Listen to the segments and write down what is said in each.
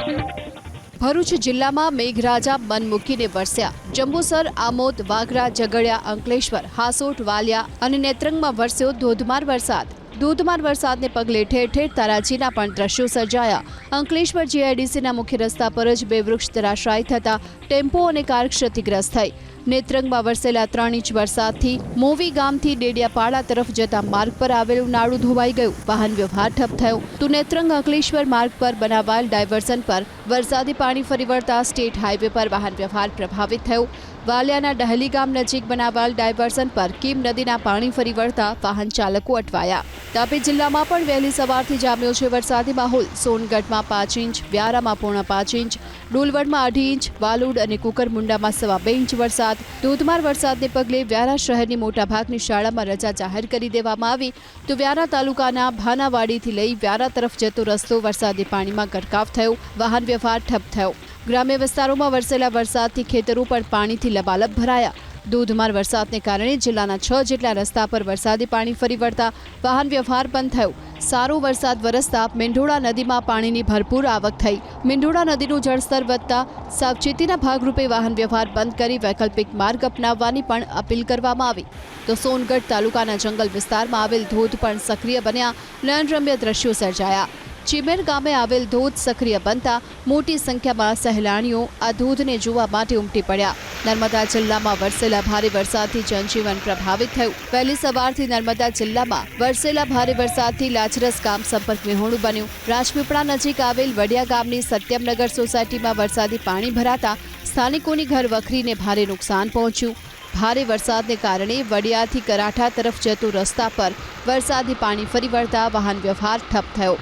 ભરૂચ જિલ્લામાં મેઘરાજા મન મૂકીને વરસ્યા। જંબુસર, આમોદ, વાગરા, ઝઘડિયા, અંકલેશ્વર, હાસોટ, વાલિયા અને નેત્રંગમાં વરસ્યો ધોધમાર વરસાદ। ધોધમાર વરસાદને પગલે ઠેર ઠેર તારાજીના પણ દ્રશ્યો સર્જાયા। અંકલેશ્વર જીઆઈડીસીના મુખ્ય રસ્તા પર જ 2 વૃક્ષ ધરાશાયી થતા ટેમ્પો અને કાર ક્ષતિગ્રસ્ત થઈ। નેત્રંગમાં વરસેલા 3 ઇંચ વરસાદથી મોવી ગામથી ડેડિયાપાડા તરફ જતા માર્ગ પર આવેલું નાળું ધોવાઈ ગયું, વાહન વ્યવહાર ઠપ થયો। તો નેત્રંગ અંકલેશ્વર માર્ગ પર બનાવાયેલ ડાયવર્ઝન પર વરસાદી પાણી ફરી વળતા સ્ટેટ હાઈવે પર વાહન વ્યવહાર પ્રભાવિત થયો। વાલિયાના ડહલી ગામ નજીક બનાવાયેલ ડાયવર્ઝન પર કીમ નદીના પાણી ફરી વળતા વાહન ચાલકો અટવાયા। તાપી જિલ્લામાં પણ વહેલી સવારથી જામ્યો છે વરસાદી માહોલ। સોનગઢમાં 5 ઇંચ, વ્યારામાં 0.5 ઇંચ, ડોલવડમાં 2.5 ઇંચ, વાલોડ અને કુકરમુંડામાં 2.25 ઇંચ વરસાદ। ધોધમાર વરસાદને પગલે વ્યારા શહેરની મોટાભાગની શાળામાં રજા જાહેર કરી દેવામાં આવી। તો વ્યારા તાલુકાના ભાનાવાડીથી લઈ વ્યારા તરફ જતો રસ્તો વરસાદી પાણીમાં ગરકાવ થયો, વાહન વ્યવહાર ઠપ થયો। ગ્રામ્ય વિસ્તારોમાં વરસેલા વરસાદથી ખેતરો પણ પાણીથી લબાલબ ભરાયા। ધોધમાર વરસાદને કારણે જિલ્લાના 6 જેટલા રસ્તા પર વરસાદી પાણી ફરી વળતા વાહન વ્યવહાર બંધ થયો। સારો વરસાદ વરસતા મીંઢોળા નદીમાં પાણીની ભરપૂર આવક થઈ। મીંઢોળા નદીનું જળસ્તર વધતા સાવચેતીના ભાગરૂપે વાહન વ્યવહાર બંધ કરી વૈકલ્પિક માર્ગ અપનાવવાની પણ અપીલ કરવામાં આવી। તો સોનગઢ તાલુકાના જંગલ વિસ્તારમાં આવેલ ધોધ પણ સક્રિય બન્યા। નયનરમ્ય દ્રશ્યો સર્જાયા। ચીમેર ગામે આવેલ ધોધ સક્રિય બનતા મોટી સંખ્યામાં સહેલાણીઓ આ ધોધને જોવા માટે ઉમટી પડ્યા। નર્મદા જિલ્લામાં વરસેલા ભારે વરસાદથી જનજીવન પ્રભાવિત થયું। વહેલી સવારથી નર્મદા જિલ્લામાં વરસેલા ભારે વરસાદથી લાચરસ ગામ સંપર્ક વિહોણું બન્યું। રાજપીપળા નજીક આવેલ વડિયા ગામની સત્યમનગર સોસાયટીમાં વરસાદી પાણી ભરાતા સ્થાનિકોની ઘર વખરીને ભારે નુકસાન પહોંચ્યું। ભારે વરસાદને કારણે વડિયાથી કરાઠા તરફ જતો રસ્તા પર વરસાદી પાણી ફરી વળતા વાહન વ્યવહાર ઠપ થયો।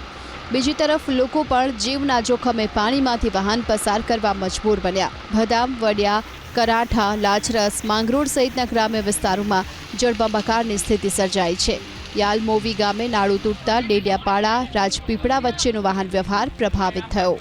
બીજી તરફ લોકો પણ જીવના જોખમે પાણીમાંથી વાહન પસાર કરવા મજબૂર બન્યા। ભદામ, વડિયા, કરાઠા, લાચરસ, માંગરોળ સહિતના ગ્રામ્ય વિસ્તારોમાં જળબંબાકારની સ્થિતિ સર્જાઈ છે। યાલ મોવી ગામે નાળું તૂટતા ડેડિયાપાડા, રાજપીપળા વચ્ચેનો વાહન વ્યવહાર પ્રભાવિત થયો।